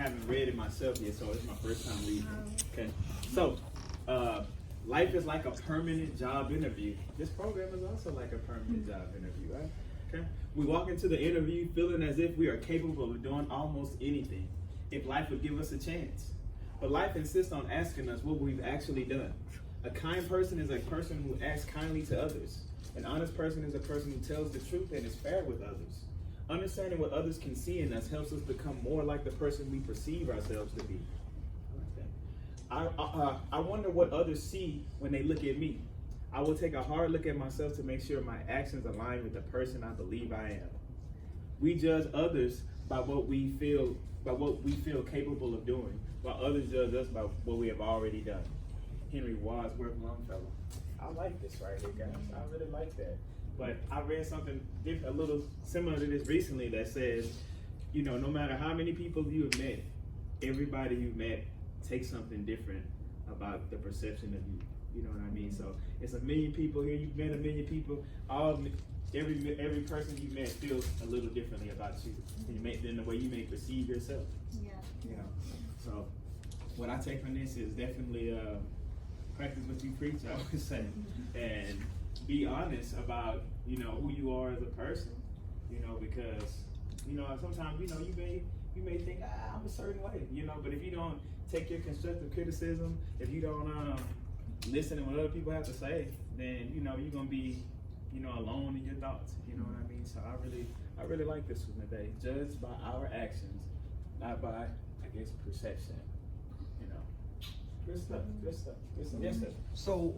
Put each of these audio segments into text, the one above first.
haven't read it myself yet, so it's my first time reading it. Okay. So, life is like a permanent job interview. This program is also like a permanent job interview, right? Okay. We walk into the interview feeling as if we are capable of doing almost anything if life would give us a chance. But life insists on asking us what we've actually done. A kind person is a person who acts kindly to others. An honest person is a person who tells the truth and is fair with others. Understanding what others can see in us helps us become more like the person we perceive ourselves to be. I wonder what others see when they look at me. I will take a hard look at myself to make sure my actions align with the person I believe I am. We judge others by what we feel capable of doing, while others judge us by what we have already done. Henry Wadsworth Longfellow. I like this right here, guys. I really like that. But I read something a little similar to this recently that says, you know, no matter how many people you have met, everybody you've met takes something different about the perception of you. You know what I mean? So it's a million people here. You've met a million people. Every person you met feels a little differently about you than the way you may perceive yourself. Yeah. You know. So what I take from this is definitely practice what you preach, I would say, and be honest about, you know, who you are as a person, you know, because, you know, sometimes, you know, you may think, I'm a certain way, you know, but if you don't take your constructive criticism, if you don't listen to what other people have to say, then, you know, you're going to be, you know, alone in your thoughts, you know what I mean? So I really like this one today. Judged by our actions, not by, I guess, perception. Good stuff, good stuff, good stuff. Yes, sir. So,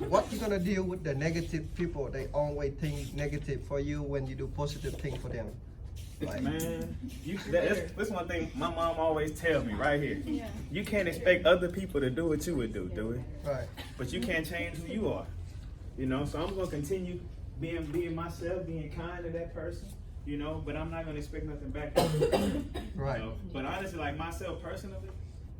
what you gonna deal with the negative people? They always think negative for you when you do positive thing for them. Like, man, that's one thing my mom always tells me right here. Yeah. You can't expect other people to do what you would do it? right. But you can't change who you are. You know, so I'm gonna continue being myself, being kind to that person. You know, but I'm not gonna expect nothing back. Right. You know? But honestly, like myself personally,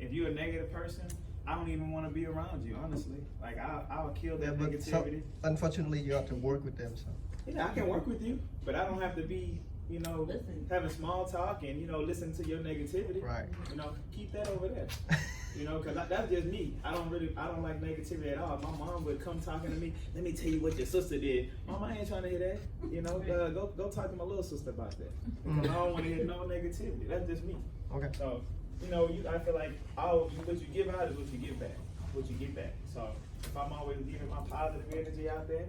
if you're a negative person, I don't even want to be around you, honestly. Like, I'll kill that negativity. Unfortunately, you have to work with them, so. Yeah, I can work with you, but I don't have to be, you know, having small talk and, you know, listen to your negativity. Right. You know, keep that over there. You know, because that's just me. I don't like negativity at all. My mom would come talking to me, let me tell you what your sister did. Mom, I ain't trying to hear that. You know, go talk to my little sister about that. Because I don't want to hear no negativity. That's just me. Okay. So, you know, I feel like what you give out is what you get back. What you get back. So if I'm always giving my positive energy out there,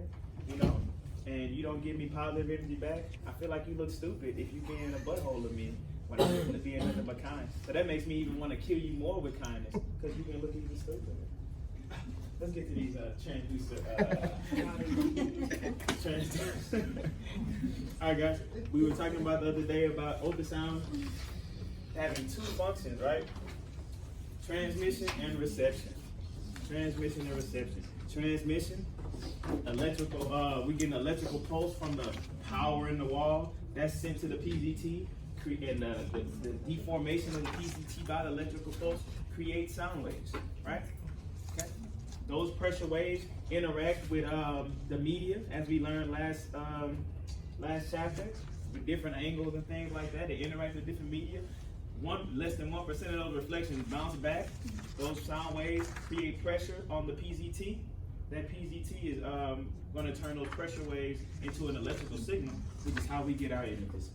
you know, and you don't give me positive energy back, I feel like you look stupid if you being a butthole of me when I'm looking to be nothing but kind. So that makes me even want to kill you more with kindness because you can look even stupid. Let's get to these transducers. All right, guys. We were talking about the other day about ultrasound having two functions, right? Transmission and reception. Transmission and reception. Transmission, electrical, we get an electrical pulse from the power in the wall. That's sent to the PZT, and the deformation of the PZT by the electrical pulse creates sound waves, right? Okay. Those pressure waves interact with the media, as we learned last chapter, with different angles and things like that. They interact with different media. Less than 1% of those reflections bounce back. Those sound waves create pressure on the PZT. That PZT is going to turn those pressure waves into an electrical signal, which is how we get our images.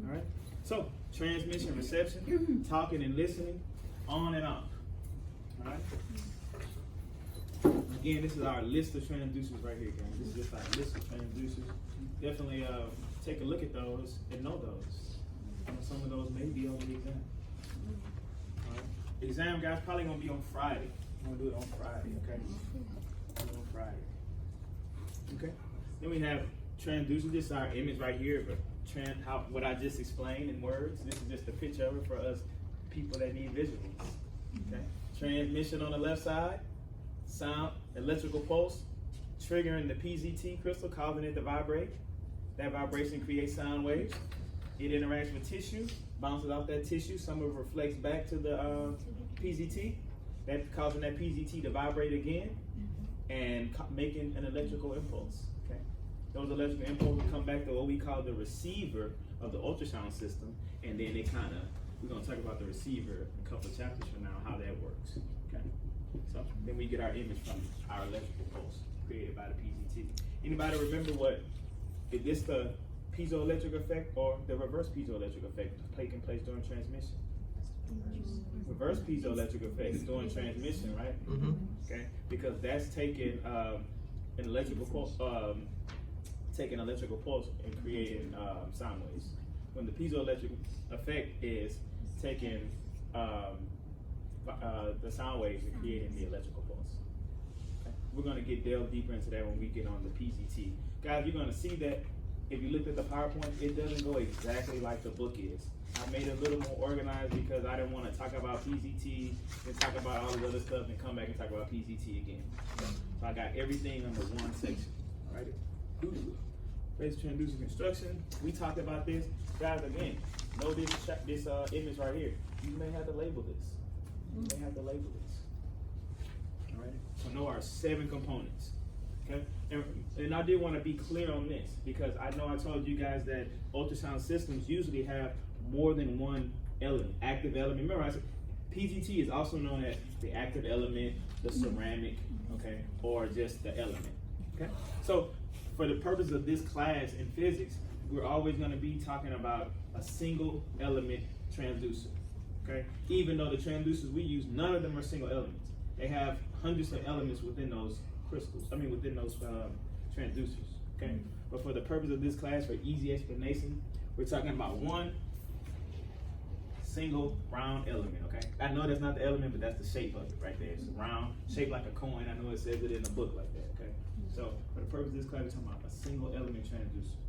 All right. So transmission, reception, talking and listening, on and off. All right. Again, this is our list of transducers right here, guys. This is just our list of transducers. Definitely take a look at those and know those. Some of those may be on the exam. All right. Exam, guys, probably gonna be on Friday. I'm gonna do it on Friday, okay? Do it on Friday. Okay. Then we have transducer. This is our image right here, but what I just explained in words. This is just a picture of it for us people that need visuals. Okay. Transmission on the left side. Sound, electrical pulse, triggering the PZT crystal, causing it to vibrate. That vibration creates sound waves. It interacts with tissue, bounces off that tissue. Some of it reflects back to the PZT, that's causing that PZT to vibrate again and making an electrical impulse. Okay, those electrical impulses come back to what we call the receiver of the ultrasound system, and then we're gonna talk about the receiver a couple of chapters from now, how that works. Okay. So then we get our image from our electrical pulse created by the PZT. Anybody remember is this the piezoelectric effect or the reverse piezoelectric effect taking place during transmission? Reverse piezoelectric effect is during transmission, right? Mm-hmm. Okay, because that's taking an electrical pulse, and creating sound waves. When the piezoelectric effect is taking the sound waves and creating the electrical pulse. Okay. We're going to delve deeper into that when we get on the PZT. Guys, you're going to see that if you looked at the PowerPoint, it doesn't go exactly like the book is. I made it a little more organized because I didn't want to talk about PZT and talk about all this other stuff and come back and talk about PZT again. So I got everything under one section. All right. Basic transducer construction. We talked about this. Guys, again, know this image right here. You may have to label this. You may have to label this. All right. So know our 7 components. Okay. And I did want to be clear on this because I know I told you guys that ultrasound systems usually have more than one element, active element. Remember, I said PZT is also known as the active element, the ceramic, okay, or just the element. Okay. So for the purpose of this class in physics, we're always going to be talking about a single element transducer. Okay. Even though the transducers we use, none of them are single elements. They have hundreds of elements within those within those transducers. Okay. But for the purpose of this class, for easy explanation, we're talking about one single round element, okay? I know that's not the element, but that's the shape of it right there. It's round, shaped like a coin. I know it says it in the book like that, okay? So for the purpose of this class, we're talking about a single element transducer.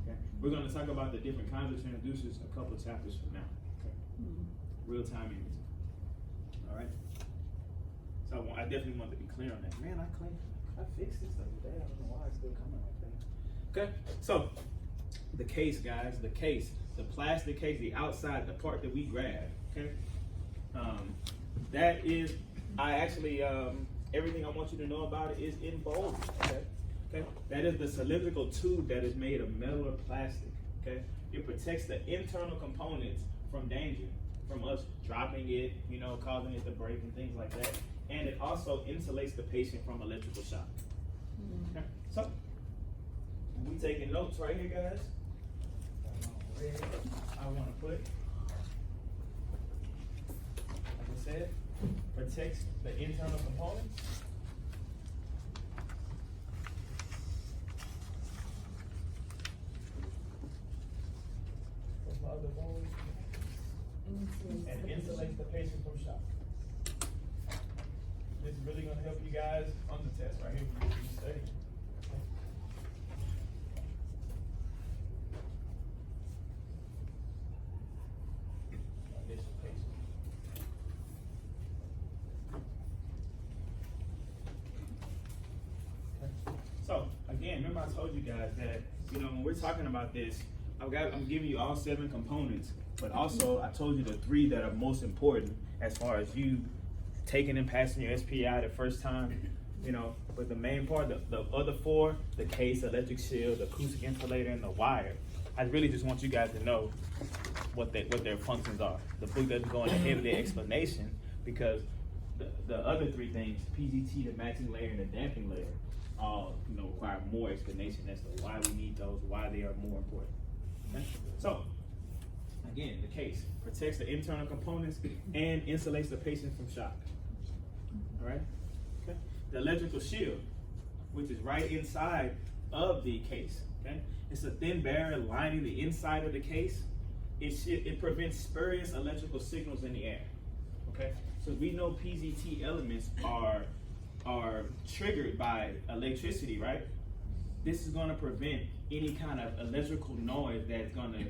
Okay? We're gonna talk about the different kinds of transducers a couple of chapters from now, okay? Real-time imaging, all right? So I definitely want to be clear on that. Man, I fixed this stuff today. I don't know why it's still coming like that. Okay, so the case, guys, the plastic case, the outside, the part that we grab, okay? That is, everything I want you to know about it is in bold, okay? That is the cylindrical tube that is made of metal or plastic, okay? It protects the internal components from danger, from us dropping it, causing it to break and things like that. And it also insulates the patient from electrical shock. Okay? So, we taking notes right here, guys. I want to put, like I said, protects the internal components. What's my other one? And insulates the patient from shock. This is really going to help you guys on the test right here when you study. So again, remember I told you guys that when we're talking about this, I'm giving you all 7 components, but also I told you the 3 that are most important as far as you taking and passing your SPI the first time. But the main part, the other 4, the case, the electric shield, the acoustic insulator, and the wire. I really just want you guys to know what their functions are. The book doesn't go into heavy explanation because the other 3 things, PZT, the matching layer, and the damping layer, all require more explanation as to why we need those, why they are more important. Okay? So, again, the case protects the internal components and insulates the patient from shock. All right? Okay. The electrical shield, which is right inside of the case. Okay. It's a thin barrier lining the inside of the case. It prevents spurious electrical signals in the air. Okay. So we know PZT elements are triggered by electricity, right? This is going to prevent any kind of electrical noise that's going to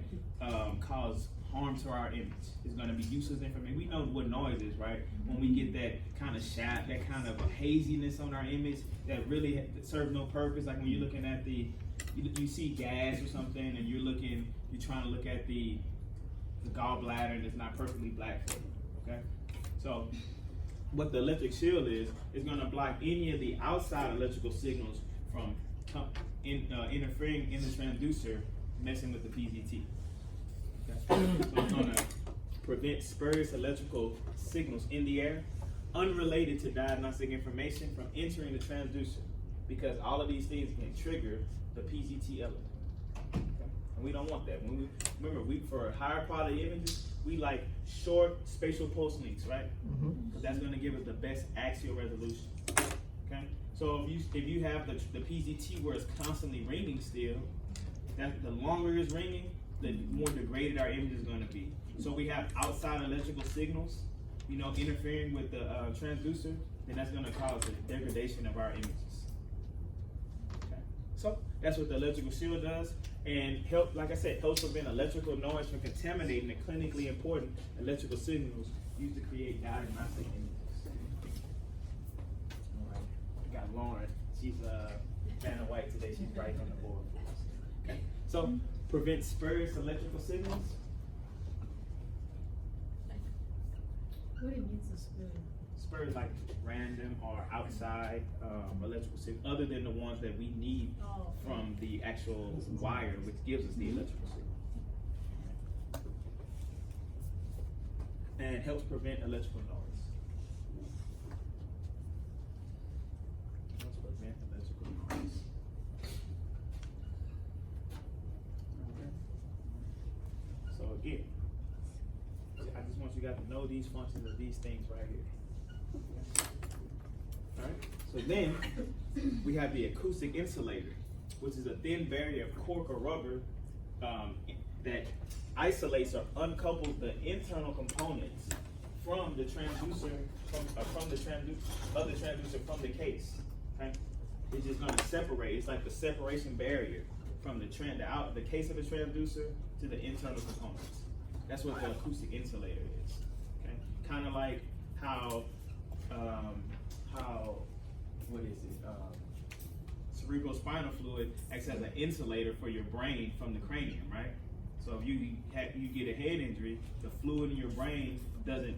cause harm to our image. It's going to be useless information. We know what noise is, right? When we get that kind of shot, that kind of a haziness on our image that really serves no purpose. Like when you're looking at you see gas or something, and you're trying to look at the gallbladder, and it's not perfectly black for you. Okay, so what the electric shield is going to block any of the outside electrical signals from interfering in the transducer, messing with the PZT. So it's gonna prevent spurious electrical signals in the air unrelated to diagnostic information from entering the transducer, because all of these things can trigger the PZT element. Okay? And we don't want that. Remember, for higher quality images, we like short spatial pulse lengths, right? Because that's going to give us the best axial resolution. Okay. So if you have the PZT where it's constantly ringing still, that the longer it's ringing, the more degraded our image is going to be. So we have outside electrical signals, interfering with the transducer, then that's going to cause the degradation of our images. Okay. So that's what the electrical shield does, and like I said, helps prevent electrical noise from contaminating the clinically important electrical signals used to create diagnostic images. All right. We got Lauren. She's Vanna White today. She's right on the board for us. Okay. So prevent spurious electrical signals. What do you mean to spur? Spur is like random or outside electrical signal, other than the ones that we need from the actual wire, which gives us the electrical signal. And it helps prevent electrical noise. Helps prevent electrical noise. Okay. So again, I just want you guys to know these functions of these things right here. Alright, so then we have the acoustic insulator, which is a thin barrier of cork or rubber that isolates or uncouples the internal components from the transducer, from the transducer from the case. Okay? It's just going to separate. It's like the separation barrier from the case of the transducer to the internal components. That's what the acoustic insulator is. Okay, kind of like how what is it? Cerebrospinal fluid acts as an insulator for your brain from the cranium, right? So if you get a head injury, the fluid in your brain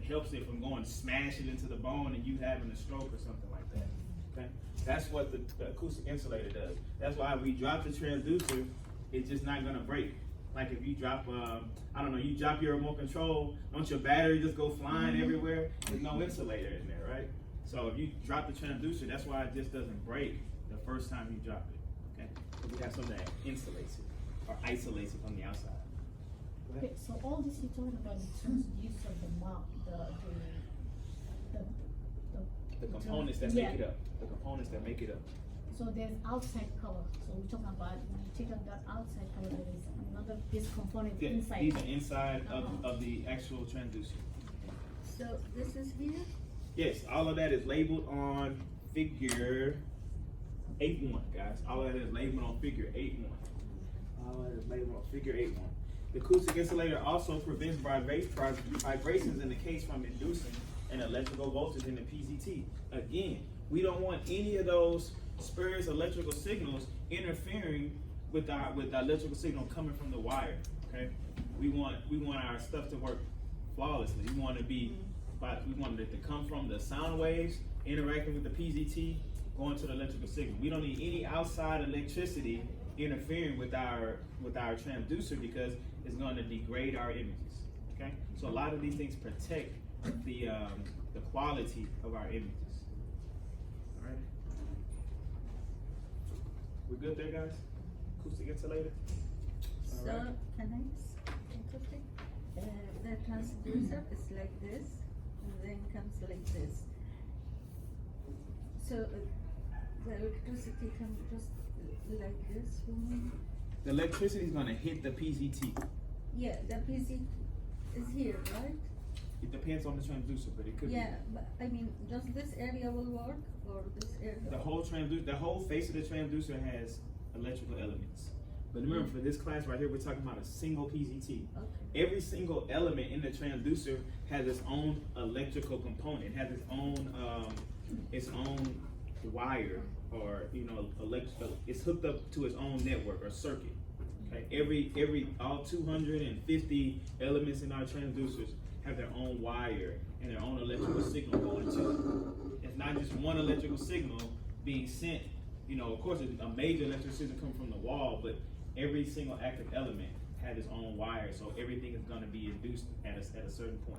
helps it from going smashing into the bone and you having a stroke or something like that. Okay, that's what the acoustic insulator does. That's why we drop the transducer, it's just not gonna break. Like if you drop, you drop your remote control, don't your battery just go flying everywhere? There's no insulator in there, right? So if you drop the transducer, that's why it just doesn't break the first time you drop it, okay? Because we have something that insulates it or isolates it from the outside. Okay, so all this you're talking about the transducer, The components that make it up. The components that make it up. So there's outside cover. So we're talking about when you take out that outside cover, there is another this component inside. These are inside of the actual transducer. So this is here? Yes, all of that is labeled on figure 8.1, guys. All of that is labeled on figure 8.1. All of that is labeled on figure 8.1. The acoustic insulator also prevents vibrations in the case from inducing an electrical voltage in the PZT. Again, we don't want any of those spurious electrical signals interfering with the electrical signal coming from the wire. Okay, we want our stuff to work flawlessly. We want it to come from the sound waves interacting with the PZT, going to the electrical signal. We don't need any outside electricity interfering with our transducer because it's going to degrade our images. Okay, so a lot of these things protect the quality of our images. All right. We good there, guys? Acoustic insulator? All So, right. can I interpret? The transducer is like this, and then comes like this. So, the electricity comes just like this for me? The electricity is going to hit the PZT. Yeah, the PC is here, right? It depends on the transducer, but it could Yeah, but I mean, just this area will work, or this area? be. The whole face of the transducer has electrical elements. But remember, for this class right here, we're talking about a single PZT. Okay. Every single element in the transducer has its own electrical component. It has its own wire, or it's hooked up to its own network or circuit. Okay, all 250 elements in our transducers have their own wire and their own electrical signal going to it. It's not just one electrical signal being sent. Of course, a major electrical signal comes from the wall, but every single active element have its own wire, so everything is gonna be induced at a certain point.